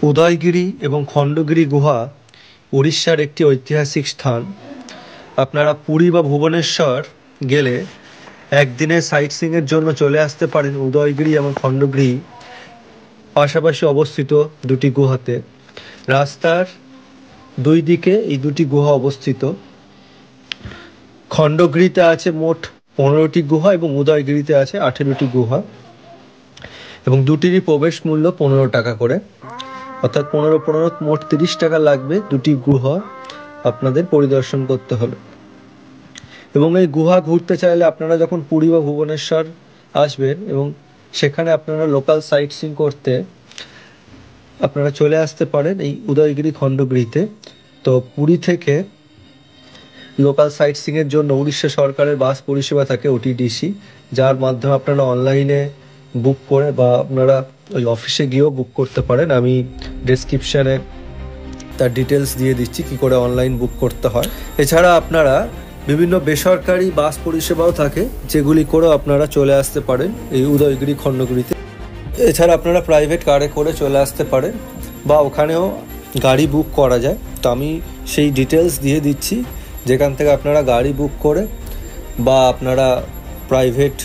উদয়গিরি এবং খণ্ডগিরি গুহা উড়িষ্যার একটি ঐতিহাসিক স্থান। আপনারা পুরী বা ভুবনেশ্বর গেলে একদিনের সাইট সিইংয়ের জন্য চলে আসতে পারেন উদয়গিরি এবং খণ্ডগিরি পাশাপাশি অবস্থিত দুটি গুহাতে। রাস্তার দুই দিকে এই দুটি গুহা অবস্থিত। খণ্ডগিরিতে আছে মোট 15টি গুহা এবং উদয়গিরিতে আছে 18টি গুহা, এবং দুটিরই প্রবেশ মূল্য 15 টাকা করে, অর্থাৎ 15 মোট 30 টাকা লাগবে দুটি গুহা আপনাদের পরিদর্শন করতে হলে। এবং এই গুহা ঘুরতে চাইলে আপনারা যখন পুরী বা ভুবনেশ্বর আসবেন এবং সেখানে আপনারা লোকাল সাইট সিইং করতে আপনারা চলে আসতে পারেন এই উদয়গিরি খণ্ডগিরিতে। তো পুরী থেকে লোকাল সাইট সিইংয়ের জন্য উড়িষ্যা সরকারের বাস পরিষেবা থাকে ওটিডিসি, যার মাধ্যমে আপনারা অনলাইনে বুক করে বা আপনারা ওই অফিসে গিয়েও বুক করতে পারেন। আমি ডেসক্রিপশানে তার ডিটেলস দিয়ে দিচ্ছি কী করে অনলাইন বুক করতে হয়। এছাড়া আপনারা বিভিন্ন বেসরকারি বাস পরিষেবাও থাকে, যেগুলি করেও আপনারা চলে আসতে পারেন এই উদয়গিরি খণ্ডগিরিতে। এছাড়া আপনারা প্রাইভেট কারে করে চলে আসতে পারেন বা ওখানেও গাড়ি বুক করা যায়। তো আমি সেই ডিটেলস দিয়ে দিচ্ছি, যেখান থেকে আপনারা গাড়ি বুক করে বা আপনারা প্রাইভেট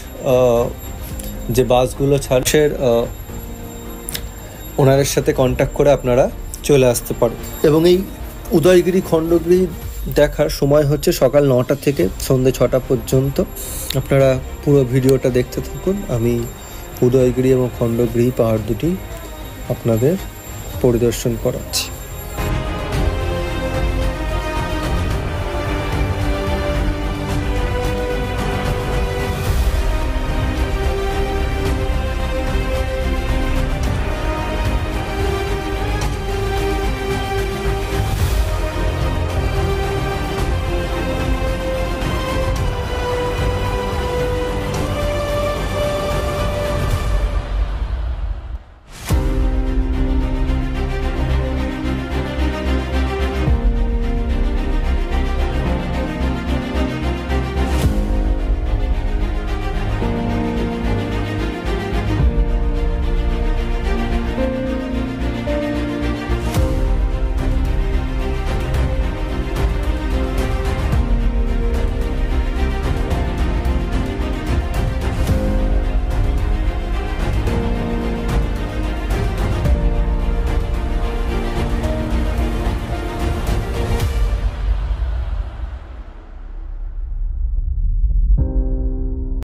যে বাসগুলো ছাড়ছে ওনাদের সাথে কন্ট্যাক্ট করে আপনারা চলে আসতে পারেন। এবং এই উদয়গিরি খণ্ডগিরি দেখার সময় হচ্ছে সকাল 9টা থেকে সন্ধ্যে 6টা পর্যন্ত। আপনারা পুরো ভিডিওটা দেখতে থাকুন, আমি উদয়গিরি এবং খণ্ডগিরি পাহাড় দুটি আপনাদের পরিদর্শন করাচ্ছি।